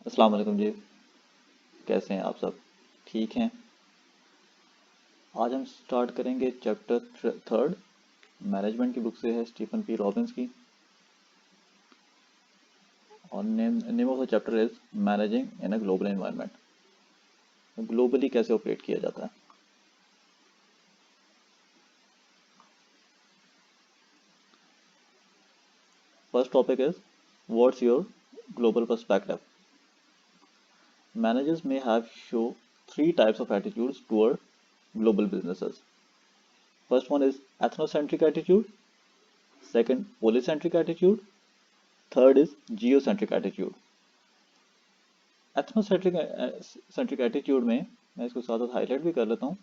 अस्सलाम वालेकुम जी। कैसे हैं आप सब? ठीक हैं। आज हम स्टार्ट करेंगे चैप्टर थर्ड। मैनेजमेंट की बुक से है, स्टीफन पी रॉबिन्स की। और name of the chapter is managing in a global environment. Globally कैसे ऑपरेट किया जाता है। First topic is what's your global perspective. Managers may have show three types of attitudes toward global businesses. First one is ethnocentric attitude, second polycentric attitude, third is geocentric attitude. Ethnocentric centric attitude में मैं इसको साथ साथ highlight भी कर लेता हूँ।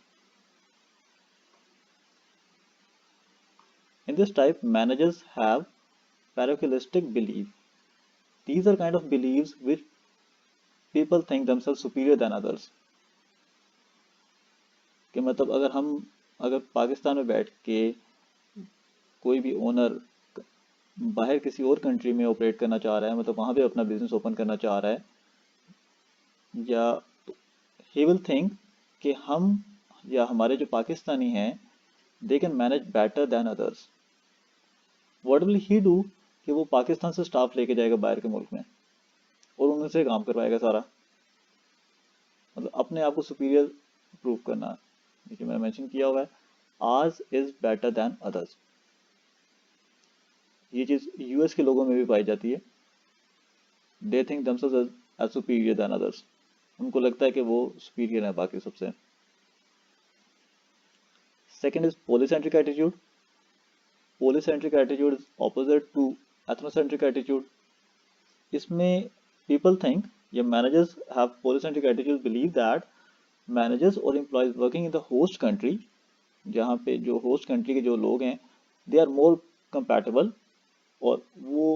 In this type managers have parochialistic belief. These are kind of beliefs which people think themselves superior than others. कि मतलब अगर पाकिस्तान में बैठ के कोई भी ओनर बाहर किसी और कंट्री में ऑपरेट करना चाह रहा है, मतलब वहाँ पे अपना बिजनेस ओपन करना चाह रहा है, या ही विल थिंक कि हम या हमारे जो पाकिस्तानी हैं they can manage better than others. What will he do कि वो पाकिस्तान से स्टाफ लेके जाएगा बाहर के मुल्क में और उनसे काम करवाएगा सारा, मतलब अपने आप को सुपीरियर प्रूव करना। देखिए मैंने मेंशन किया हुआ है ours is better than others. ये चीज़ यूएस के लोगों में भी पाई जाती है। They think themselves as superior than others. उनको लगता है कि वो सुपीरियर है बाकी सबसे। Second is polycentric attitude. Polycentric attitude is opposite to ethnocentric attitude. इसमें पीपल थिंक या managers have polycentric attitude believe that managers और employees working in the host country, जहाँ पे जो होस्ट कंट्री के जो लोग हैं दे आर मोर कंपैटिबल और वो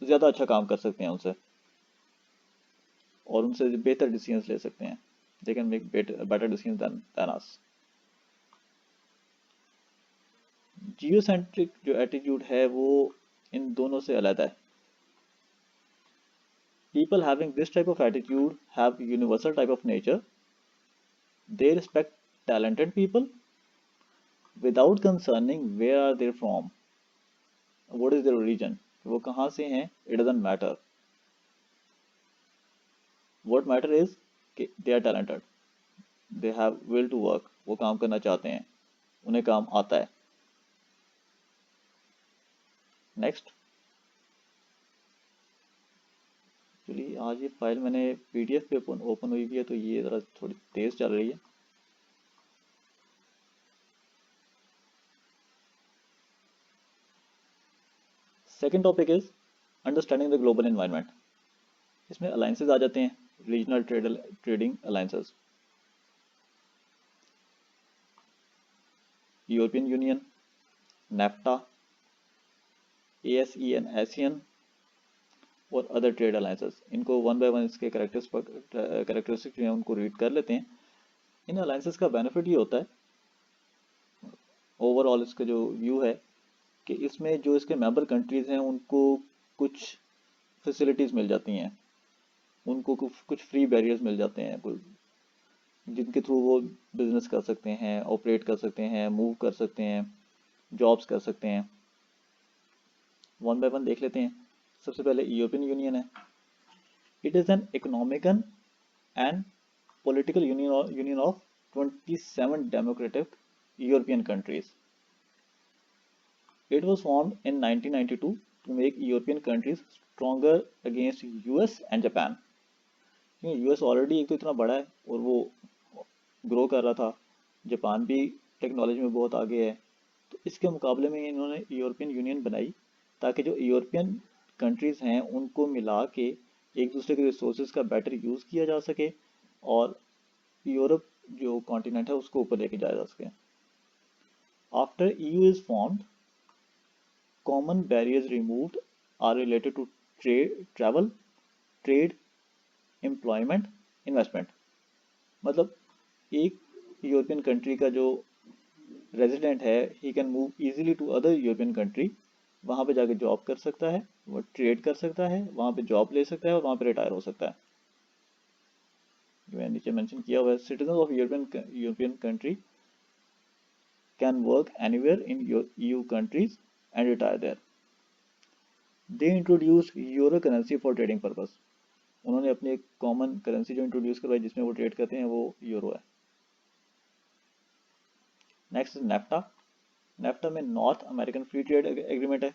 ज़्यादा अच्छा काम कर सकते हैं उनसे और उनसे बेहतर डिसीजंस ले सकते हैं। They can make better decisions than us. Geocentric जो एटीट्यूड है वो इन दोनों से अलग है। People having this type of attitude have universal type of nature. They respect talented people without concerning where are they from, what is their origin, वो कहाँ से हैं, it doesn't matter. What matter is कि they are talented, they have will to work, वो काम करना चाहते हैं, उन्हें काम आता है। नेक्स्ट, चलिए आज ये फाइल मैंने पीडीएफ पे ओपन हुई भी है तो ये ज़रा थोड़ी तेज़ चल रही है। Second topic is understanding the global environment. इसमें अलाइंसेज आ जाते हैं, regional trading alliances, European Union, NAFTA, ASEAN Asian और अदर ट्रेड अलाइंसेस। इनको वन बाय वन इसके कैरेक्टरिस्टिक जो हैं उनको रीड कर लेते हैं। इन अलाइंसेस का बेनिफिट ये होता है, ओवरऑल इसका जो व्यू है कि इसमें जो इसके मेंबर कंट्रीज़ हैं उनको कुछ फैसिलिटीज़ मिल जाती हैं, उनको कुछ फ्री बैरियर्स मिल जाते हैं जिनके थ्रू वो बिजनेस कर सकते हैं, ऑपरेट कर सकते हैं, मूव कर सकते हैं, जॉब्स कर सकते हैं। वन बाय वन देख लेते हैं। सबसे पहले यूरोपियन यूनियन है। It is an economical and political union of 27 democratic European countries. It was formed in 1992 to make European countries stronger against US and Japan. क्योंकि यूएस ऑलरेडी एक तो इतना बड़ा है और वो ग्रो कर रहा था, जापान भी टेक्नोलॉजी में बहुत आगे है, तो इसके मुकाबले में इन्होंने यूरोपियन यूनियन बनाई ताकि जो यूरोपियन कंट्रीज़ हैं उनको मिला के एक दूसरे के रिसोर्सेज का बेटर यूज़ किया जा सके और यूरोप जो कॉन्टिनेंट है उसको ऊपर लेके जाया जा सके। After EU is formed, common barriers removed are related to travel, trade, employment, investment. मतलब एक यूरोपियन कंट्री का जो रेजिडेंट है ही can move easily to other European country, वहाँ पे जाके जॉब कर सकता है, वो ट्रेड कर सकता है, वहाँ पे जॉब ले सकता है और वहाँ पे रिटायर हो सकता है। जो मैंने नीचे मेंशन किया हुआ है, citizen of European country can work anywhere in EU countries and retire there. They introduce euro currency for trading purpose. उन्होंने अपनी एक कॉमन करेंसी जो इंट्रोड्यूस करवाई जिसमें वो ट्रेड करते हैं, वो यूरो है। Next is NAFTA. नेफ्टा में North American free trade agreement है।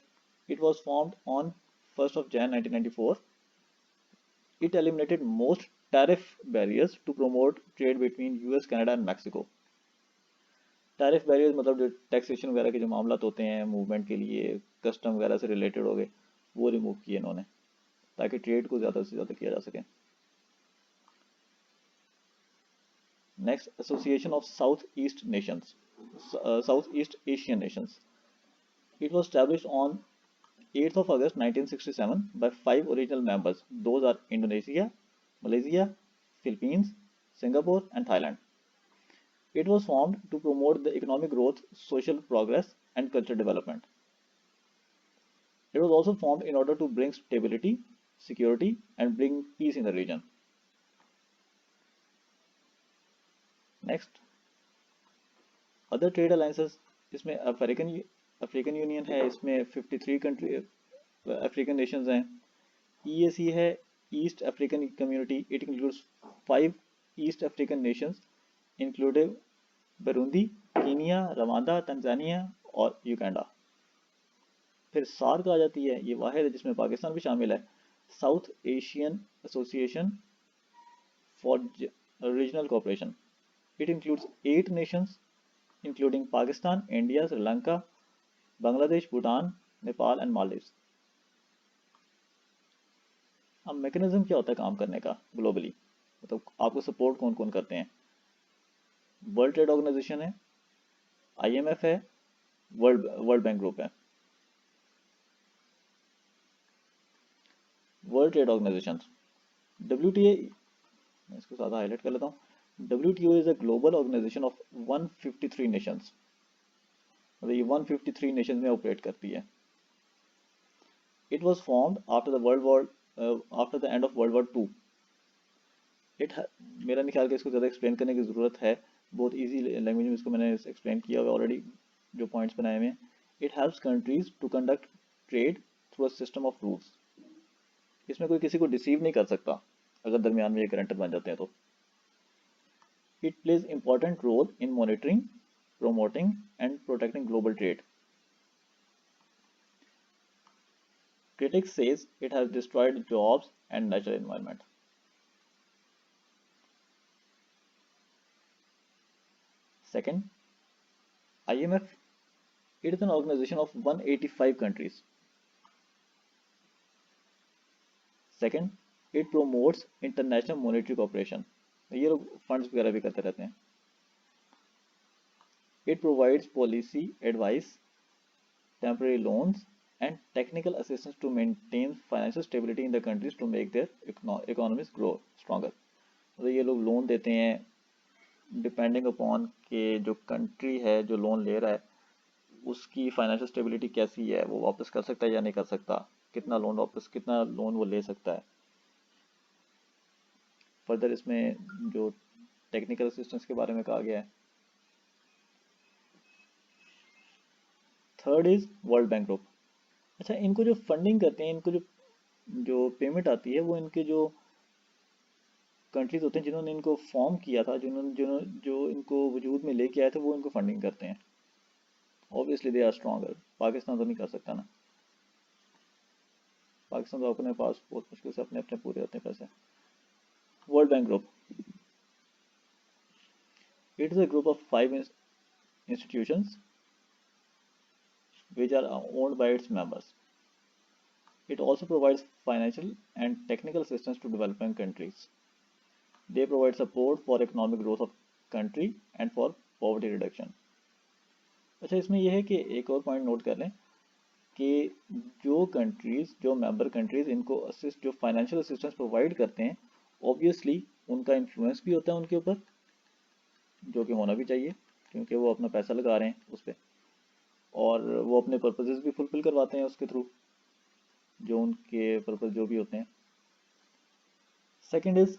It was formed on 1st of January 1994. It eliminated most tariff barriers to promote trade between US, Canada and Mexico. Tariff barriers मतलब जो taxation वगैरह के जो मामला होते हैं मूवमेंट के लिए, कस्टम वगैरह से रिलेटेड हो गए, वो रिमूव किए इन्होंने ताकि ट्रेड को ज़्यादा से ज़्यादा किया जा सके। Next, association of south east Nations, south east Asian Nations. It was established on 8th of August 1967 by 5 original members. Those are Indonesia, Malaysia, Philippines, Singapore and Thailand. It was formed to promote the economic growth, social progress and cultural development. It was also formed in order to bring stability, security and bring peace in the region. Next, other trade alliances, इसमें African union है, इसमें 53 country African Nations हैं। EAC है, east African community. It includes 5 east African Nations including Burundi, Kenya, Rwanda, Tanzania और Uganda. फिर SAARC आ जाती है, ये वाहिद है जिसमें पाकिस्तान भी शामिल है, south Asian association for regional cooperation. It includes 8 Nations including Pakistan, India, Sri Lanka, Bangladesh, Bhutan, Nepal and Maldives. अब मैकेनिज्म क्या होता है काम करने का ग्लोबली, मतलब आपको सपोर्ट कौन कौन करते हैं? वर्ल्ड ट्रेड ऑर्गेनाइजेशन है, IMF है, वर्ल्ड बैंक ग्रुप है। वर्ल्ड ट्रेड ऑर्गेनाइजेशन WTA, मैं इसको ज़्यादा हाईलाइट कर लेता हूँ। WTO is a global organization of 153 nations, मतलब ये 153 नेशंस में ऑपरेट करती है। It was formed after the end of world war 2। मेरा नहीं ख्याल कि इसको ज़्यादा एक्सप्लेन करने की ज़रूरत है, बहुत ईजी लैंग्वेज में इसको मैंने एक्सप्लेन किया हुआ ऑलरेडी, जो पॉइंट्स बनाए हुए हैं। It helps countries to conduct trade through a system of rules. इसमें कोई किसी को डिसीव नहीं कर सकता अगर दरमियान में ये गारंटर बन जाते हैं तो। It plays important role in monitoring, promoting and protecting global trade. Critics says it has destroyed jobs and natural environment. Second, IMF, it is an organization of 185 countries. Second, it promotes international monetary cooperation. ये लोग funds वगैरह भी करते रहते हैं। It provides policy advice, temporary loans and technical assistance to maintain financial stability in the countries to make their economies grow stronger. तो ये लोग लोन देते हैं डिपेंडिंग अपॉन के जो कंट्री है जो लोन ले रहा है उसकी फाइनेंशियल स्टेबिलिटी कैसी है, वो वापस कर सकता है या नहीं कर सकता, कितना लोन वो ले सकता है। फर्दर इसमें जो टेक्निकल असिस्टेंस के बारे में कहा गया है। Third is world bank group. अच्छा, इनको जो फंडिंग करते हैं, इनको जो पेमेंट आती है वो इनके जो कंट्रीज होते हैं जिन्होंने इनको फॉर्म किया था, जो इनको वजूद में लेके आए थे, वो इनको फंडिंग करते हैं। Obviously they are stronger. Pakistan तो नहीं कर सकता ना, पाकिस्तान तो अपने पास बहुत मुश्किल से अपने अपने पूरे होते हैं पैसे। World bank group, it is a group of 5 institutions which are owned by its members. It also provides financial and technical assistance to developing countries. They provide support for economic growth of country and for poverty reduction. अच्छा, इसमें यह है कि एक और point note कर लें कि जो मेंबर कंट्रीज इनको असिस्ट, जो फाइनेंशियल असिस्टेंस प्रोवाइड करते हैं, ऑब्वियसली उनका इन्फ्लुएंस भी होता है उनके ऊपर, जो कि होना भी चाहिए क्योंकि वो अपना पैसा लगा रहे हैं उस पर, और वो अपने पर्पसेस भी फुलफिल करवाते हैं उसके थ्रू, जो उनके पर्पस जो भी होते हैं। Second is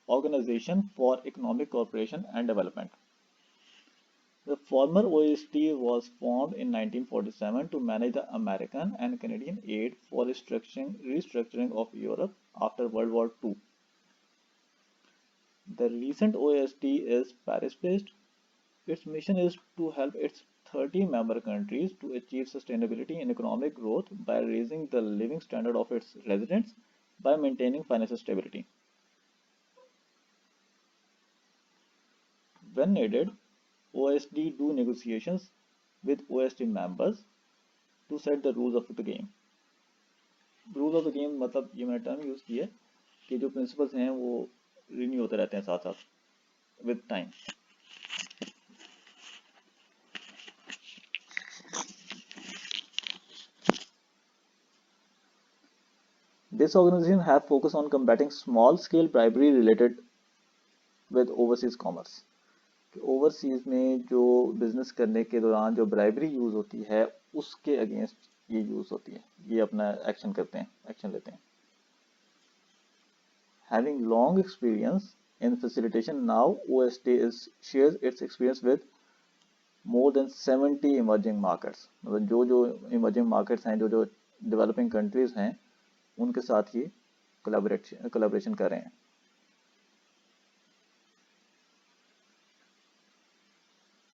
Organization for Economic Cooperation and Development. The former OSD was formed in 1947 to manage the American and Canadian aid for restructuring of Europe after World War II. The recent OSD is Paris-based. Its mission is to help its 30 member countries to achieve sustainability and economic growth by raising the living standard of its residents by maintaining financial stability. When needed, OSD do negotiations with OSD members to set the rules of the game. Rule of the game मतलब ये मैंने term use की है कि जो principles हैं वो renew होते रहते हैं साथ साथ with time. This organization have focus on combating small scale bribery related with overseas commerce. Overseas में जो बिजनेस करने के दौरान जो ब्राइबरी यूज होती है उसके अगेंस्ट ये यूज होती है, ये अपना एक्शन लेते हैं. Having long experience in facilitation, now OSD shares its experience with more than 70 emerging markets. मतलब जो emerging markets हैं, जो developing countries हैं, उनके साथ ये collaboration कर रहे हैं.